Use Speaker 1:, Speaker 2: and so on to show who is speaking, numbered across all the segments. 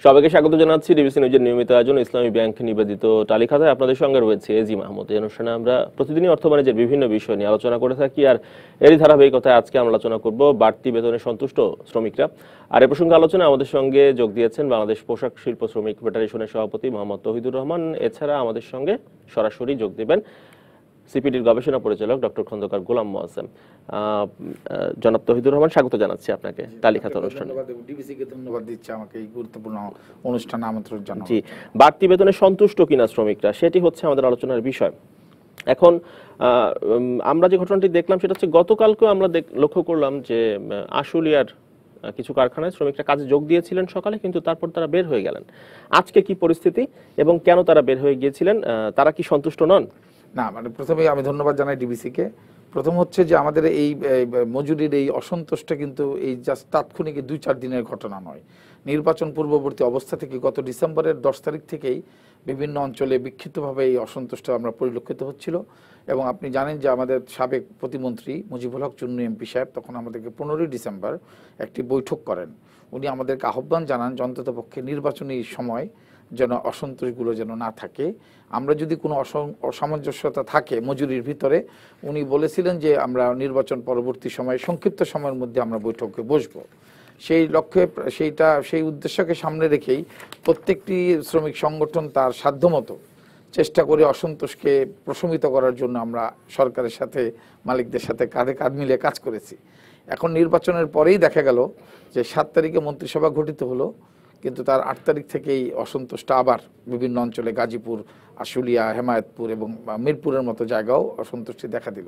Speaker 1: সবাইকে স্বাগত জানাচ্ছি ডিবিসি নিউজের নিয়মিত আয়োজন ইসলামী ব্যাংক নিবেদিত তালিকাতে। আপনাদের সঙ্গে রয়েছে এজি মাহমুদ। এই অনুষ্ঠানে আমরা প্রতিদিনই অর্থ বাণিজ্যের বিভিন্ন বিষয় নিয়ে আলোচনা করে থাকি, আর এরই ধারাবাহিকতায় আজকে আমরা আলোচনা করব বাড়তি বেতনে সন্তুষ্ট শ্রমিকরা। আর এ প্রসঙ্গে আলোচনায় আমাদের সঙ্গে যোগ দিয়েছেন বাংলাদেশ পোশাক শিল্প শ্রমিক ফেডারেশনের সভাপতি মোহাম্মদ তৌহিদুর রহমান। এছাড়া আমাদের সঙ্গে সরাসরি যোগ দেবেন সিপিডির গবেষণা পরিচালক ডক্টর খন্দকার গোলাম মোয়াজ্জেম। জনাব তৌহিদুর রহমান, স্বাগত জানাচ্ছি আপনাকে তালিকাতে অনুষ্ঠানে।
Speaker 2: ধন্যবাদ দিচ্ছি আমাকে এই গুরুত্বপূর্ণ অনুষ্ঠানে আমন্ত্রণ জানানোর।
Speaker 1: জি, বাড়তি বেতনে সন্তুষ্ট কিনা শ্রমিকরা, সেটি হচ্ছে আমাদের আলোচনার বিষয়। এখন আমরা যে ঘটনাটি দেখলাম সেটা হচ্ছে গতকালকেও আমরা লক্ষ্য করলাম যে আশুলিয়ার কিছু কারখানায় শ্রমিকরা কাজে যোগ দিয়েছিলেন সকালে, কিন্তু তারপর তারা বের হয়ে গেলেন। আজকে কি পরিস্থিতি এবং কেন তারা বের হয়ে গিয়েছিলেন? তারা কি সন্তুষ্ট নন?
Speaker 2: না, মানে প্রথমে আমি ধন্যবাদ জানাই ডিবিসিকে। প্রথম হচ্ছে যে আমাদের এই মজুরির এই অসন্তোষটা কিন্তু এই জাস্ট তাৎক্ষণিক 2-4 দিনের ঘটনা নয়। নির্বাচন পূর্ববর্তী অবস্থা থেকে গত ডিসেম্বরের 10 তারিখ থেকেই বিভিন্ন অঞ্চলে বিক্ষিপ্তভাবে এই অসন্তোষটা আমরা পরিলক্ষিত হচ্ছিল। এবং আপনি জানেন যে আমাদের সাবেক প্রতিমন্ত্রী মুজিবুল হক চুন্নু এমপি সাহেব তখন আমাদেরকে 15 ডিসেম্বর একটি বৈঠক করেন। উনি আমাদেরকে আহ্বান জানান যে অন্ততপক্ষে নির্বাচনী সময় যেন অসন্তোষগুলো যেন না থাকে। আমরা যদি কোনো অসামঞ্জস্যতা থাকে মজুরির ভিতরে, উনি বলেছিলেন যে আমরা নির্বাচন পরবর্তী সময়ে সংক্ষিপ্ত সময়ের মধ্যে আমরা বৈঠকে বসবো। সেই লক্ষ্যে সেই উদ্দেশ্যকে সামনে রেখেই প্রত্যেকটি শ্রমিক সংগঠন তার সাধ্যমতো চেষ্টা করে অসন্তোষকে প্রশমিত করার জন্য আমরা সরকারের সাথে মালিকদের সাথে কাঁধে কাঁধ মিলিয়ে কাজ করেছি। এখন নির্বাচনের পরেই দেখা গেল যে 7 তারিখে মন্ত্রিসভা গঠিত হলো, কিন্তু তার 8 তারিখ থেকেই অসন্তোষটা আবার বিভিন্ন অঞ্চলে গাজীপুর, আশুলিয়া, হেমায়েতপুর এবং মিরপুরের মতো জায়গাও অসন্তুষ্টি দেখা দিল।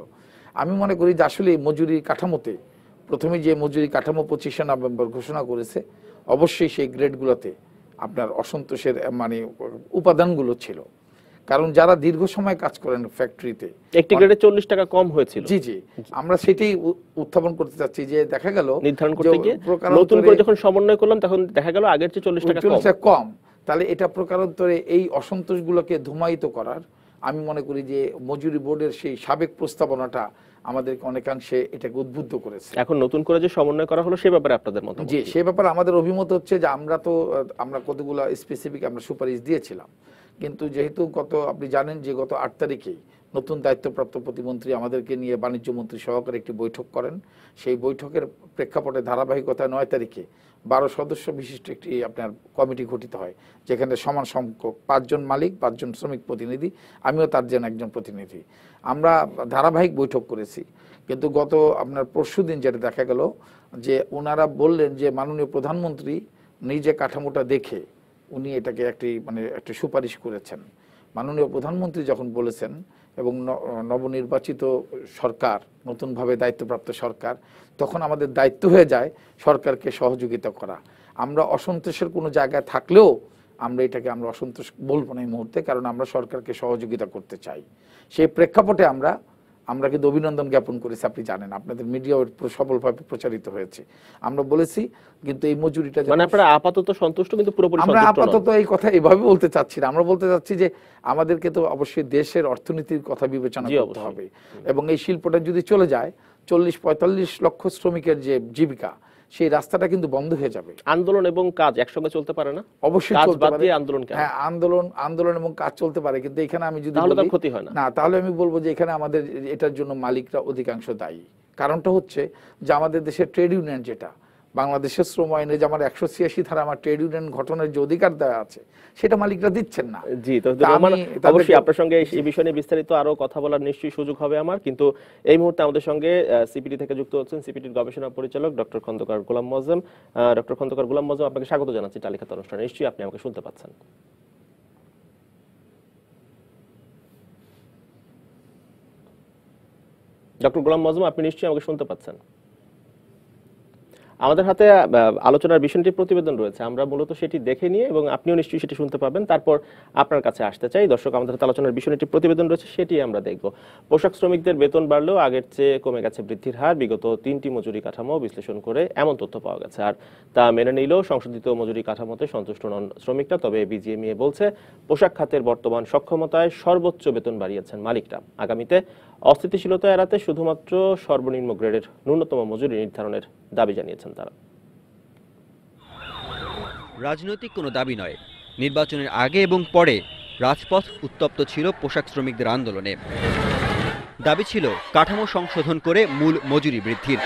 Speaker 2: আমি মনে করি যে আসলে মজুরি কাঠামোতে প্রথমে যে মজুরি কাঠামো 25শে নভেম্বর ঘোষণা করেছে, অবশ্যই সেই গ্রেডগুলোতে আপনার অসন্তোষের মানে উপাদানগুলো ছিল। কারণ যারা দীর্ঘ সময় কাজ করেন ফ্যাক্টরিতে,
Speaker 1: একটি গ্রেডে 40 টাকা কম হয়েছিল।
Speaker 2: জি জি, আমরা সেটাই উত্থাপন করতে চাচ্ছি যে দেখা গেল
Speaker 1: নির্ধারণ করতে গিয়ে নতুন করে যখন সমন্বয় করলাম তখন দেখা গেল আগের চেয়ে 40 টাকা
Speaker 2: কম। তাহলে এটা প্রকারান্তরে এই অসন্তোষগুলোকে ধুমায়িত করার আমি মনে করি যে মজুরি বোর্ডের সেই সাবেক প্রস্তাবনাটা আমাদেরকে অনেকাংশে এটাকে উদ্বুদ্ধ করেছে।
Speaker 1: এখন নতুন করে যে সমন্বয় করা হলো সে ব্যাপারে আপনাদের মত?
Speaker 2: জি, সে ব্যাপারে আমাদের অভিমত হচ্ছে যে আমরা কতগুলো স্পেসিফিক আমরা সুপারিশ দিয়েছিলাম, কিন্তু যেহেতু আপনি জানেন যে গত 8 তারিখেই নতুন দায়িত্বপ্রাপ্ত প্রতিমন্ত্রী আমাদেরকে নিয়ে বাণিজ্য মন্ত্রী সহকারে একটি বৈঠক করেন। সেই বৈঠকের প্রেক্ষাপটে ধারাবাহিকতায় 9 তারিখে 12 সদস্য বিশিষ্ট একটি আপনার কমিটি গঠিত হয়, যেখানে সমান সংখ্যক 5 জন মালিক, 5 জন শ্রমিক প্রতিনিধি, আমিও তার জন্য একজন প্রতিনিধি। আমরা ধারাবাহিক বৈঠক করেছি, কিন্তু গত আপনার পরশুদিন যেটা দেখা গেল যে ওনারা বললেন যে মাননীয় প্রধানমন্ত্রী নিজে কাঠামোটা দেখে উনি এটাকে একটি সুপারিশ করেছেন। মাননীয় প্রধানমন্ত্রী যখন বলেছেন এবং নবনির্বাচিত সরকার, নতুনভাবে দায়িত্বপ্রাপ্ত সরকার, তখন আমাদের দায়িত্ব হয়ে যায় সরকারকে সহযোগিতা করা। আমরা অসন্তোষের কোনো জায়গায় থাকলেও আমরা অসন্তোষ বলবো না এই মুহূর্তে, কারণ আমরা সরকারকে সহযোগিতা করতে চাই। সেই প্রেক্ষাপটে আমরা কিন্তু অভিনন্দন জ্ঞাপন করেছি। আপনি জানেন আপনাদের মিডিয়াও সফলভাবে প্রচারিত হয়েছে। আমরা বলেছি কিন্তু এই মজুরিটা
Speaker 1: মানে আপনারা আপাতত সন্তুষ্ট, কিন্তু পুরোপুরি
Speaker 2: আমরা আপাতত এই কথা এইভাবে বলতে চাচ্ছি না। আমরা বলতে চাচ্ছি যে আমাদেরকে তো অবশ্যই দেশের অর্থনীতির কথা বিবেচনা করতে হবে, এবং এই শিল্পটা যদি চলে যায় 40-45 লক্ষ শ্রমিকের যে জীবিকা, সেই রাস্তাটা কিন্তু বন্ধ হয়ে যাবে।
Speaker 1: আন্দোলন এবং কাজ একসঙ্গে চলতে পারে না?
Speaker 2: অবশ্যই চলতে পারে।
Speaker 1: হ্যাঁ,
Speaker 2: আন্দোলন এবং কাজ চলতে পারে, কিন্তু এখানে আমি যদি
Speaker 1: তাহলে তার ক্ষতি হয় না।
Speaker 2: তাহলে আমি বলবো যে এখানে আমাদের এটার জন্য মালিকরা অধিকাংশ দায়ী। কারণটা হচ্ছে যে আমাদের দেশের ট্রেড ইউনিয়ন, যেটা বাংলাদেশের শ্রম আইনে যে আমার 186 ধারা আমার ট্রেড ইউনিয়ন গঠনের যে অধিকার দেওয়া আছে, সেটা মালিকরা দিচ্ছেন না।
Speaker 1: জি, তো অবশ্যই আপনার সঙ্গে এই বিষয় নিয়ে বিস্তারিত আরো কথা বলার নিশ্চয়ই সুযোগ হবে আমার, কিন্তু এই মুহূর্তে আমাদের সঙ্গে সিপিডি থেকে যুক্ত হচ্ছেন সিপিডির গবেষণা পরিচালক ডক্টর খন্দকার গোলাম মোয়াজ্জেম। ডক্টর খন্দকার গোলাম মোয়াজ্জেম, আপনাকে স্বাগত জানাচ্ছি তালিকাতে অনুষ্ঠানে। নিশ্চয়ই আপনি আমাকে শুনতে পাচ্ছেন? ডক্টর গোলাম মোয়াজ্জেম, আপনি নিশ্চয়ই আমাকে শুনতে পাচ্ছেন? আমাদের হাতে আলোচনার বিষয়টি প্রতিবেদন রয়েছে, আমরা মূলত সেটি দেখে নিয়ে এবং আপনিও নিশ্চয়ই সেটি শুনতে পাবেন, তারপর আপনার কাছে আসতে চাই। দর্শক, আমাদের হাতে আলোচনার বিষয়টি প্রতিবেদন রয়েছে, সেটি আমরা দেখব। পোশাক শ্রমিকদের বেতন বাড়লেও আগের চেয়ে কমে গেছে বৃদ্ধির হার। বিগত 3টি মজুরি কাঠামো বিশ্লেষণ করে এমন তথ্য পাওয়া গেছে, আর তা মেনে নিলেও সংশোধিত মজুরি কাঠামোতে সন্তুষ্ট নন শ্রমিকরা। তবে বিজিএমইএ বলছে পোশাক খাতের বর্তমান সক্ষমতায় সর্বোচ্চ বেতন বাড়িয়েছেন মালিকরা। আগামীতে অস্থিতিশীলতা এড়াতে শুধুমাত্র সর্বনিম্ন গ্রেডের ন্যূনতম মজুরি নির্ধারণের দাবি জানিয়েছেন তারা।
Speaker 3: রাজনৈতিক কোনো দাবি নয়, নির্বাচনের আগে এবং পরে রাজপথ উত্তপ্ত ছিল পোশাক শ্রমিকদের আন্দোলনে। দাবি ছিল কাঠামো সংশোধন করে মূল মজুরি বৃদ্ধির।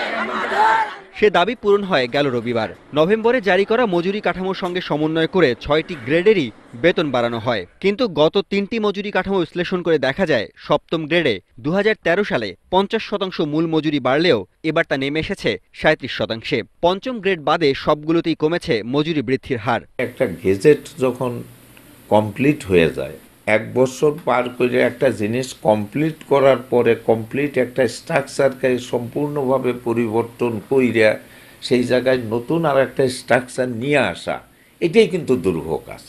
Speaker 3: সে দাবি পূরণ হয় গেল রবিবার। নভেম্বরে জারি করা মজুরি কাঠামোর সঙ্গে সমন্বয় করে 6টি গ্রেডেরই বেতন বাড়ানো হয়। কিন্তু গত 3টি মজুরি কাঠামো বিশ্লেষণ করে দেখা যায়, সপ্তম গ্রেডে 2013 সালে 50% মূল মজুরি বাড়লেও এবার তা নেমে এসেছে 37%। পঞ্চম গ্রেড বাদে সবগুলোতেই কমেছে মজুরি বৃদ্ধির হার।
Speaker 4: একটা গেজেট যখন কমপ্লিট হয়ে যায়, 1 বছর পার করে একটা জিনিস কমপ্লিট করার পরে কমপ্লিট একটা স্ট্রাকচারকে সম্পূর্ণভাবে পরিবর্তন কইরা সেই জায়গায় নতুন আর একটা স্ট্রাকচার নিয়ে আসা, এটাই কিন্তু দুরূহ কাজ।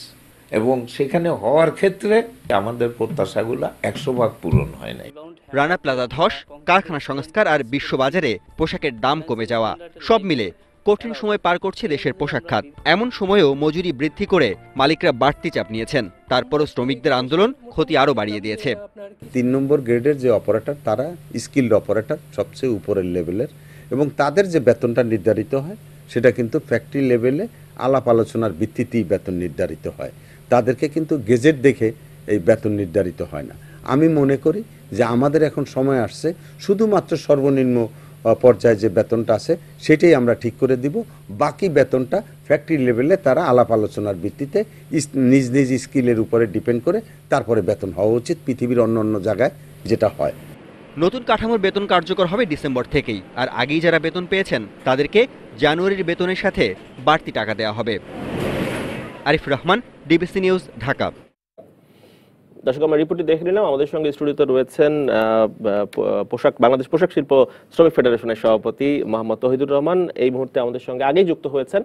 Speaker 4: এবং সেখানে হওয়ার ক্ষেত্রে আমাদের প্রত্যাশাগুলো 100% পূরণ হয় নাই।
Speaker 3: রানা প্লাজা ধস, কারখানা সংস্কার আর বিশ্ববাজারে পোশাকের দাম কমে যাওয়া, সব মিলে কঠিন সময় পার করছে দেশের পোশাক খাত। এমন সময়েও মজুরি বৃদ্ধি করে মালিকরা বাড়তি চাপ নিয়েছেন। তারপরও শ্রমিকদের আন্দোলন ক্ষতি আরও বাড়িয়ে দিয়েছে।
Speaker 5: 3 নম্বর গ্রেডের যে অপারেটর, তারা স্কিল্ড অপারেটর, সবচেয়ে উপরের লেভেলের, এবং তাদের যে বেতনটা নির্ধারিত হয় সেটা কিন্তু ফ্যাক্টরি লেভেলে আলাপ আলোচনার ভিত্তিতেই বেতন নির্ধারিত হয়। তাদেরকে কিন্তু গেজেট দেখে এই বেতন নির্ধারিত হয় না। আমি মনে করি যে আমাদের এখন সময় আসছে শুধুমাত্র সর্বনিম্ন পর্যায়ে যে বেতনটা আছে সেটাই আমরা ঠিক করে দিব। বাকি বেতনটা ফ্যাক্টরি লেভেলে তারা আলাপ আলোচনার ভিত্তিতে নিজ নিজ স্কিলের উপরে ডিপেন্ড করে তারপরে বেতন হওয়া উচিত, পৃথিবীর অন্য অন্য জায়গায় যেটা হয়।
Speaker 3: নতুন কাঠামোর বেতন কার্যকর হবে ডিসেম্বর থেকেই। আর আগেই যারা বেতন পেয়েছেন তাদেরকে জানুয়ারির বেতনের সাথে বাড়তি টাকা দেওয়া হবে। Arif Rahman, DBC news, Dhaka.
Speaker 1: দর্শক, আমরা রিপোর্টটি দেখে নিলাম। আমাদের সঙ্গে স্টুডিওতে রয়েছেন বাংলাদেশ পোশাক শিল্প শ্রমিক ফেডারেশনের সভাপতি মোহাম্মদ তৌহিদুর রহমান। এই মুহূর্তে আমাদের সঙ্গে আগেই যুক্ত হয়েছেন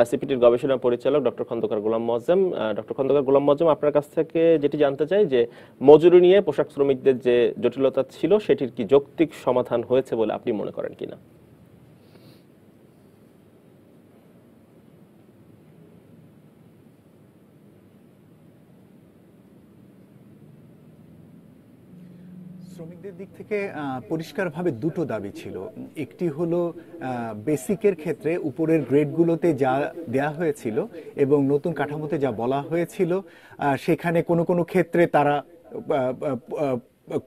Speaker 1: সিপিটির গবেষণা পরিচালক ডক্টর খন্দকার গোলাম মোয়াজ্জেম। ডক্টর খন্দকার গোলাম মোয়াজ্জেম, আপনার কাছ থেকে যেটি জানতে চাই যে মজুরি নিয়ে পোশাক শ্রমিকদের যে জটিলতা ছিল সেটির কি যৌক্তিক সমাধান হয়েছে বলে আপনি মনে করেন কিনা?
Speaker 6: শ্রমিকদের দিক থেকে পরিষ্কারভাবে দুটো দাবি ছিল। একটি হলো বেসিকের ক্ষেত্রে উপরের গ্রেডগুলোতে যা দেয়া হয়েছিল এবং নতুন কাঠামোতে যা বলা হয়েছিল সেখানে কোনো কোনো ক্ষেত্রে তারা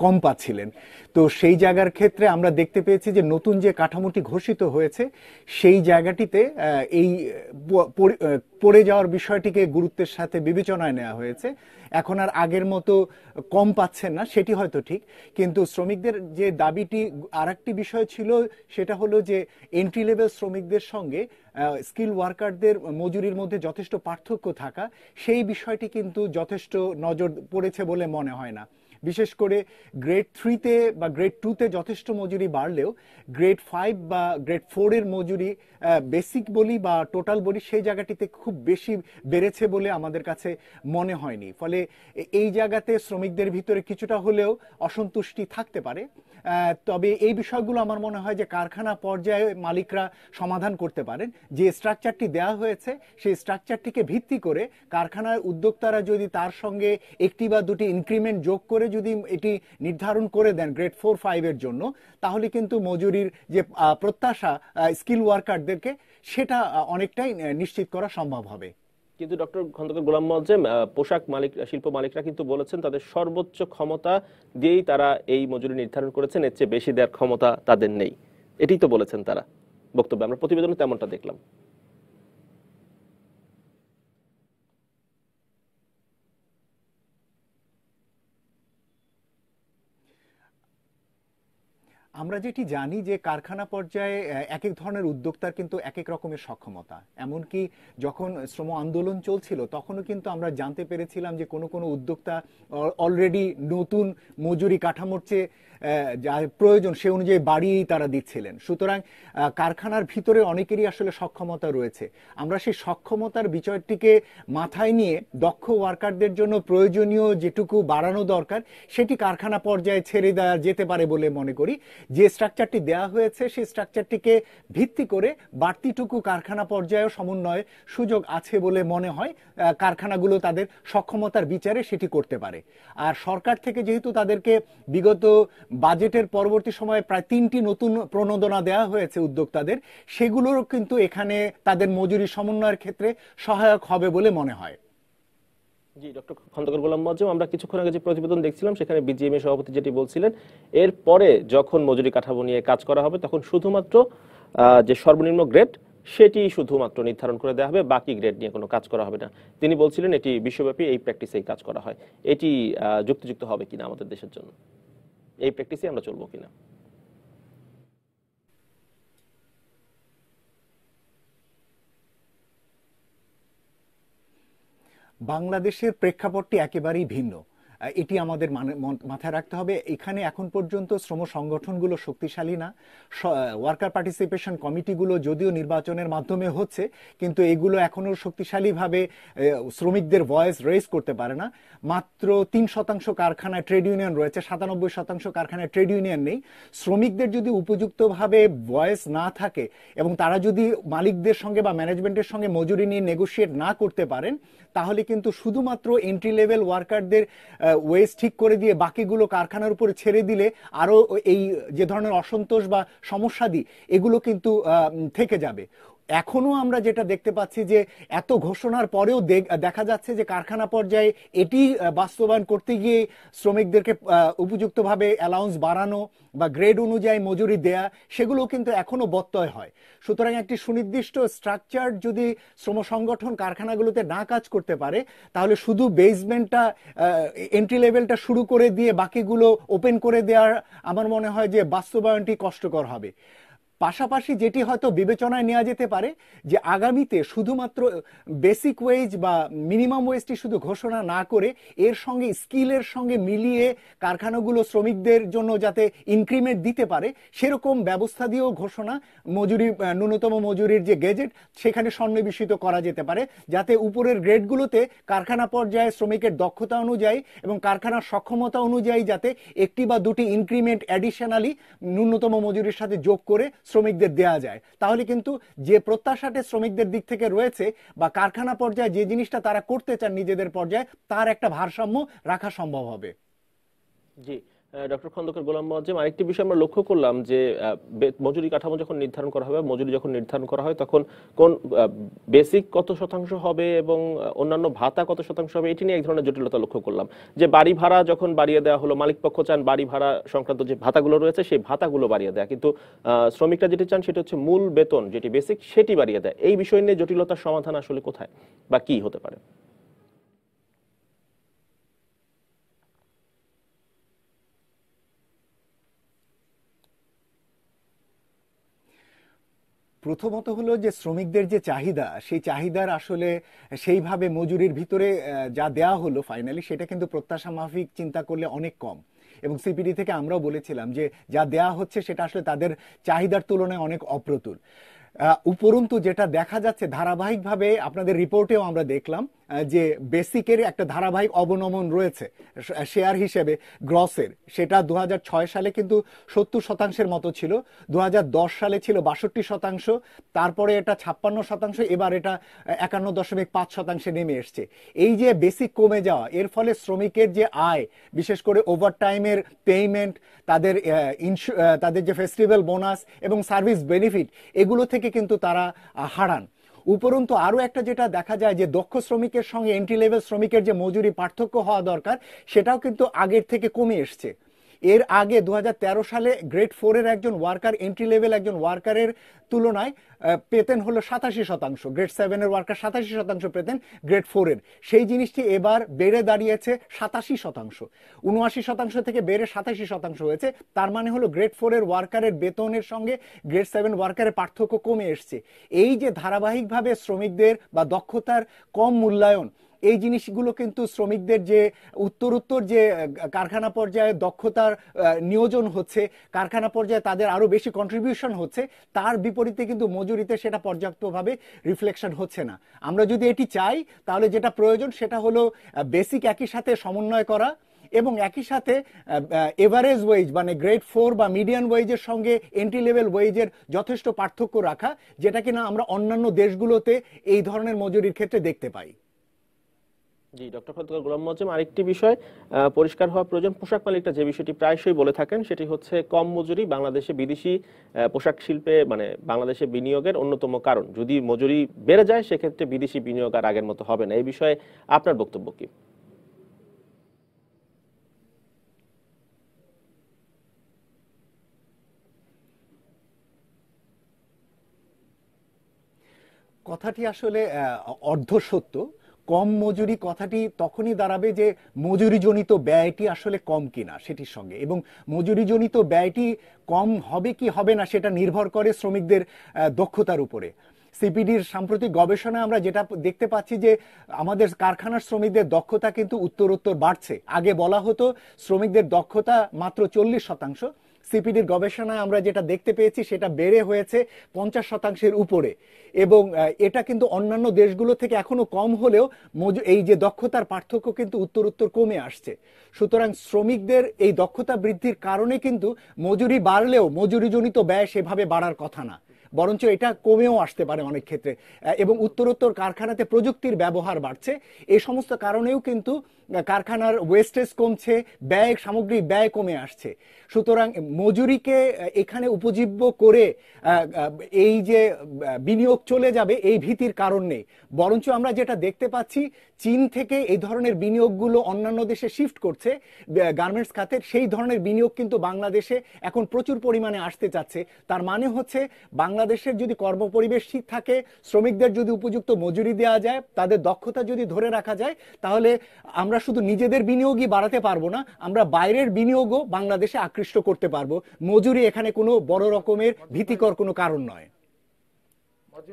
Speaker 6: কম পাচ্ছিলেন। তো সেই জায়গার ক্ষেত্রে আমরা দেখতে পেয়েছি যে নতুন যে কাঠামোটি ঘোষিত হয়েছে সেই জায়গাটিতে এই পড়ে যাওয়ার বিষয়টিকে গুরুত্বের সাথে বিবেচনায় নেওয়া হয়েছে। এখন আর আগের মতো কম পাচ্ছেন না, সেটি হয়তো ঠিক, কিন্তু শ্রমিকদের যে দাবিটি আরেকটি বিষয় ছিল সেটা হলো যে এন্ট্রি লেভেল শ্রমিকদের সঙ্গে স্কিল ওয়ার্কারদের মজুরির মধ্যে যথেষ্ট পার্থক্য থাকা, সেই বিষয়টি কিন্তু যথেষ্ট নজর পড়েছে বলে মনে হয় না। বিশেষ করে গ্রেড 3-তে বা গ্রেড 2-তে যথেষ্ট মজুরি বাড়লেও গ্রেড 5 বা গ্রেড 4-এর মজুরি বেসিক বলি বা টোটাল বলি সেই জায়গাটিতে খুব বেশি বেড়েছে বলে আমাদের কাছে মনে হয়নি। ফলে এই জায়গাতে শ্রমিকদের ভিতরে কিছুটা হলেও অসন্তুষ্টি থাকতে পারে। তবে এই বিষয়গুলো আমার মনে হয় যে কারখানা পর্যায়ে মালিকরা সমাধান করতে পারেন। যে স্ট্রাকচারটি দেওয়া হয়েছে সেই স্ট্রাকচারটিকে ভিত্তি করে কারখানার উদ্যোক্তারা যদি তার সঙ্গে একটি বা দুটি ইনক্রিমেন্ট যোগ করে যদি এটি নির্ধারণ করে দেন গ্রেড 4-5-এর জন্য, তাহলে কিন্তু মজুরির যে প্রত্যাশা স্কিল ওয়ার্কারদেরকে সেটা অনেকটাই নিশ্চিত করা সম্ভব হবে।
Speaker 1: কিন্তু ডক্টর খন্দকার গোলাম মোয়াজ্জেম, পোশাক শিল্প মালিকরা কিন্তু বলেছেন তাদের সর্বোচ্চ ক্ষমতা দিয়েই তারা এই মজুরি নির্ধারণ করেছেন, এর চেয়ে বেশি দেওয়ার ক্ষমতা তাদের নেই, এটাই তো বলেছেন তারা বক্তব্যে। আমরা প্রতিবেদনে তেমনটা দেখলাম।
Speaker 6: আমরা যেটি জানি যে কারখানা পর্যায়ে এক এক ধরনের উদ্যোক্তার কিন্তু এক এক রকমের সক্ষমতা। এমনকি যখন শ্রম আন্দোলন চলছিল তখনও কিন্তু আমরা জানতে পেরেছিলাম যে কোনো কোনো উদ্যোক্তা অলরেডি নতুন মজুরি কাঠামোর চেয়ে যা প্রয়োজন সে অনুযায়ী বাড়িয়েই তারা দিচ্ছিলেন। সুতরাং কারখানার ভিতরে অনেকেরই আসলে সক্ষমতা রয়েছে। আমরা সেই সক্ষমতার বিষয়টিকে মাথায় নিয়ে দক্ষ ওয়ার্কারদের জন্য প্রয়োজনীয় যেটুকু বাড়ানো দরকার সেটি কারখানা পর্যায়ে ছেড়ে দেওয়া যেতে পারে বলে মনে করি। যে স্ট্রাকচারটি দেওয়া হয়েছে সেই স্ট্রাকচারটিকে ভিত্তি করে বাড়তিটুকু কারখানা পর্যায়েও সমন্বয়ের সুযোগ আছে বলে মনে হয়। কারখানাগুলো তাদের সক্ষমতার বিচারে সেটি করতে পারে। আর সরকার থেকে যেহেতু তাদেরকে বিগত বাজেটের পরবর্তী সময়ে প্রায় 3টি নতুন প্রণোদনা দেওয়া হয়েছে উদ্যোক্তাদের, সেগুলোরও কিন্তু এখানে তাদের মজুরি সমন্বয়ের ক্ষেত্রে সহায়ক হবে বলে মনে হয়।
Speaker 1: জি, ডক্টর খন্দকার গোলাম মোয়াজ্জেম, আমরা কিছুক্ষণ আগে যে প্রতিবেদন দেখছিলাম সেখানে বিজিএমএ সভাপতি যেটি বলছিলেন, এরপরে যখন মজুরি কাঠামো নিয়ে কাজ করা হবে তখন শুধুমাত্র যে সর্বনিম্ন গ্রেড সেটি শুধুমাত্র নির্ধারণ করে দেওয়া হবে, বাকি গ্রেড নিয়ে কোনো কাজ করা হবে না। তিনি বলছিলেন এটি বিশ্বব্যাপী এই প্র্যাকটিসেই কাজ করা হয়। এটি যুক্তিযুক্ত হবে কিনা আমাদের দেশের জন্য, এই প্র্যাকটিসে আমরা চলবো কিনা?
Speaker 6: বাংলাদেশের প্রেক্ষাপটটি একেবারেই ভিন্ন, এটি আমাদের মাথায় রাখতে হবে। এখানে এখন পর্যন্ত শ্রম সংগঠনগুলো শক্তিশালী না। ওয়ার্কার পার্টিসিপেশন কমিটিগুলো যদিও নির্বাচনের মাধ্যমে হচ্ছে, কিন্তু এগুলো এখনো শক্তিশালীভাবে শ্রমিকদের ভয়েস রেজ করতে পারে না। মাত্র 3% কারখানায় ট্রেড ইউনিয়ন রয়েছে, 97% কারখানায় ট্রেড ইউনিয়ন নেই। শ্রমিকদের যদি উপযুক্তভাবে ভয়েস না থাকে এবং তারা যদি মালিকদের সঙ্গে বা ম্যানেজমেন্টের সঙ্গে মজুরি নিয়ে নেগোশিয়েট না করতে পারেন, তাহলে কিন্তু শুধুমাত্র এন্ট্রি লেভেল ওয়ার্কারদের ওয়েজ ঠিক করে দিয়ে বাকিগুলো কারখানার উপরে ছেড়ে দিলে আরো এই যে ধরনের অসন্তোষ বা সমস্যাদি এগুলো কিন্তু থেকে যাবে। এখনো আমরা যেটা দেখতে পাচ্ছি যে এত ঘোষণার পরেও দেখা যাচ্ছে যে কারখানা পর্যায়ে এটি বাস্তবায়ন করতে গিয়ে শ্রমিকদেরকে উপযুক্তভাবে অ্যালাউন্স বাড়ানো বা গ্রেড অনুযায়ী মজুরি দেয়া, সেগুলো কিন্তু এখনো ব্যত্যয় হয়। সুতরাং একটি সুনির্দিষ্ট স্ট্রাকচার যদি শ্রম সংগঠন কারখানাগুলোতে না কাজ করতে পারে, তাহলে শুধু বেসমেন্টটা এন্ট্রি লেভেলটা শুরু করে দিয়ে বাকিগুলো ওপেন করে দেওয়ার আমার মনে হয় যে বাস্তবায়নটি কষ্টকর হবে। পাশাপাশি যেটি হয়তো বিবেচনায় নেওয়া যেতে পারে যে আগামীতে শুধুমাত্র বেসিক ওয়েজ বা মিনিমাম ওয়েজটি শুধু ঘোষণা না করে এর সঙ্গে স্কিলের সঙ্গে মিলিয়ে কারখানাগুলো শ্রমিকদের জন্য যাতে ইনক্রিমেন্ট দিতে পারে সেরকম ব্যবস্থা দিয়েও ঘোষণা মজুরি ন্যূনতম মজুরির যে গেজেট সেখানে সন্নিবেশিত করা যেতে পারে, যাতে উপরের গ্রেডগুলোতে কারখানা পর্যায়ে শ্রমিকের দক্ষতা অনুযায়ী এবং কারখানার সক্ষমতা অনুযায়ী যাতে একটি বা দুটি ইনক্রিমেন্ট অ্যাডিশনালি ন্যূনতম মজুরির সাথে যোগ করে শ্রমিকদের দেয়া যায়। তাহলে কিন্তু যে প্রত্যাশাটা শ্রমিকদের দিক থেকে রয়েছে বা কারখানা পর্যায়ে যে জিনিসটা তারা করতে চান নিজেদের পর্যায়ে, তার একটা ভারসাম্য রাখা সম্ভব হবে।
Speaker 1: জি, ডক্টর খন্দকার গোলাম মোয়াজ্জেম, আরেকটি বিষয় আমরা লক্ষ্য করলাম যে মজুরি কাঠামো যখন নির্ধারণ করা হবে, মজুরি যখন নির্ধারণ করা হয় তখন কোন বেসিক কত শতাংশ হবে এবং অন্যান্য ভাতা কত শতাংশ হবে, এটি নিয়ে এক ধরনের জটিলতা লক্ষ্য করলাম। যে বাড়ি ভাড়া যখন বাড়িয়ে দেওয়া হলো, মালিক পক্ষ চান বাড়ি ভাড়া সংক্রান্ত যে ভাতাগুলো রয়েছে সেই ভাতাগুলো বাড়িয়ে দেয়, কিন্তু শ্রমিকরা যেটি চান সেটি হচ্ছে মূল বেতন যেটি বেসিক সেটি বাড়িয়ে দেয়। এই বিষয় নিয়ে জটিলতার সমাধান আসলে কোথায় বা কি হতে পারে?
Speaker 6: প্রথমত হলো যে শ্রমিকদের যে চাহিদা, সেই চাহিদার আসলে সেইভাবে মজুরির ভিতরে যা দেয়া হলো ফাইনালি, সেটা কিন্তু প্রত্যাশা মাফিক চিন্তা করলে অনেক কম। এবং সিপিডি থেকে আমরাও বলেছিলাম যে যা দেয়া হচ্ছে সেটা আসলে তাদের চাহিদার তুলনায় অনেক অপ্রতুল। উপরন্তু যেটা দেখা যাচ্ছে ধারাবাহিকভাবে, আপনাদের রিপোর্টেও আমরা দেখলাম যে বেসিকের একটা ধারাবাহিক অবনমন রয়েছে শেয়ার হিসেবে গ্রসের। সেটা 2006 সালে কিন্তু 70% মতো ছিল, 2010 সালে ছিল 62%, তারপরে এটা 56%, এবার এটা 51.5% নেমে এসছে। এই যে বেসিক কমে যাওয়া, এর ফলে শ্রমিকের যে আয়, বিশেষ করে ওভারটাইমের পেমেন্ট, তাদের যে ফেস্টিভ্যাল বোনাস এবং সার্ভিস বেনিফিট, এগুলো থেকে কিন্তু তারা হারান। উপরন্তু আরো একটা যেটা দেখা যায় যে দক্ষ শ্রমিকের সঙ্গে এন্ট্রি লেভেল শ্রমিকের যে মজুরি পার্থক্য হওয়া দরকার, সেটাও কিন্তু আগের থেকে কমে এসছে। এর আগে 2013 সালে গ্রেড 4 এর একজন ওয়ার্কার, এন্ট্রি লেভেল একজন ওয়ার্কারের তুলনায় পেতেন হলো 87%, গ্রেড 7 এর ওয়ার্কার 87% পেতেন গ্রেড 4 এর। সেই জিনিসটি এবার বেড়ে দাঁড়িয়েছে 87%, 79% থেকে বেড়ে 87% হয়েছে। তার মানে হলো গ্রেড 4 এর ওয়ার্কারের বেতনের সঙ্গে গ্রেড 7 ওয়ার্কারের পার্থক্য কমে এসছে। এই যে ধারাবাহিকভাবে শ্রমিকদের বা দক্ষতার কম মূল্যায়ন, এই জিনিসগুলো কিন্তু শ্রমিকদের যে উত্তরোত্তর যে কারখানা পর্যায়ে দক্ষতার নিয়োজন হচ্ছে, কারখানা পর্যায়ে তাদের আরো বেশি কন্ট্রিবিউশন হচ্ছে, তার বিপরীতে কিন্তু মজুরিতে সেটা পর্যাপ্তভাবে রিফ্লেকশন হচ্ছে না। আমরা যদি এটি চাই, তাহলে যেটা প্রয়োজন সেটা হলো বেসিক একই সাথে সমন্বয় করা এবং একই সাথে এভারেজ ওয়েজ মানে গ্রেড 4 বা মিডিয়ান ওয়েজের সঙ্গে এন্ট্রি লেভেল ওয়েজের যথেষ্ট পার্থক্য রাখা, যেটা কিনা আমরা অন্যান্য দেশগুলোতে এই ধরনের মজুরির ক্ষেত্রে দেখতে পাই।
Speaker 1: জি, ডক্টর খন্দকার গোলাম মোয়াজ্জেম, আরেকটি বিষয় পরিষ্কার হওয়া প্রয়োজন। পোশাক মালিকরা যে বিষয়টি প্রায়শই বলে থাকেন সেটি হচ্ছে কম মজুরি বাংলাদেশে বিদেশি পোশাক শিল্পে মানে বাংলাদেশে বিনিয়োগের অন্যতম কারণ। যদি মজুরি বেড়ে যায় সেক্ষেত্রে বিদেশি বিনিয়োগ আর আগের মতো হবে না। এই বিষয়ে আপনার বক্তব্য কি?
Speaker 6: কথাটি আসলে অর্ধসত্য। কম মজুরি কথাটি তখনই দাঁড়াবে যে মজুরিজনিত ব্যয়টি আসলে কম কিনা সেটির সঙ্গে, এবং মজুরিজনিত ব্যয়টি কম হবে কি হবে না সেটা নির্ভর করে শ্রমিকদের দক্ষতার উপরে। সিপিডির সাম্প্রতিক গবেষণায় আমরা যেটা দেখতে পাচ্ছি যে আমাদের কারখানার শ্রমিকদের দক্ষতা কিন্তু উত্তরোত্তর বাড়ছে। আগে বলা হতো শ্রমিকদের দক্ষতা মাত্র 40%, সিপিডির গবেষণায় আমরা যেটা দেখতে পেয়েছি সেটা বেড়ে হয়েছে 50%-এর উপরে, এবং এটা কিন্তু অন্যান্য দেশগুলো থেকে এখনো কম হলেও এই যে দক্ষতার পার্থক্য কিন্তু উত্তরোত্তর কমে আসছে। সুতরাং শ্রমিকদের এই দক্ষতা বৃদ্ধির কারণে কিন্তু মজুরি বাড়লেও মজুরিজনিত ব্যয় সেভাবে বাড়ার কথা না, বরঞ্চ এটা কমেও আসতে পারে অনেক ক্ষেত্রে, এবং উত্তরোত্তর কারখানাতে প্রযুক্তির ব্যবহার বাড়ছে। এই সমস্ত কারণেও কিন্তু কারখানার ওয়েস্টেজ কমছে, সামগ্রিক ব্যয় কমে আসছে। সুতরাং মজুরিকে এখানে উপজীব্য করে এই যে বিনিয়োগ চলে যাবে এই ভীতির কারণ নেই, বরঞ্চ আমরা যেটা দেখতে পাচ্ছি চীন থেকে এই ধরনের বিনিয়োগগুলো অন্যান্য দেশে শিফট করছে গার্মেন্টস খাতের, সেই ধরনের বিনিয়োগ কিন্তু বাংলাদেশে এখন প্রচুর পরিমাণে আসতে চাচ্ছে। তার মানে হচ্ছে বাংলাদেশের যদি কর্মপরিবেশ ঠিক থাকে, শ্রমিকদের যদি উপযুক্ত মজুরি দেওয়া যায়, তাদের দক্ষতা যদি ধরে রাখা যায়, তাহলে আমরা শুধু নিজেদের বিনিয়োগই বাড়াতে পারবো না, আমরা বাইরের বিনিয়োগও বাংলাদেশে আকৃষ্ট করতে পারবো। মজুরি এখানে কোনো বড় রকমের ভীতিকর কোনো কারণ নয়।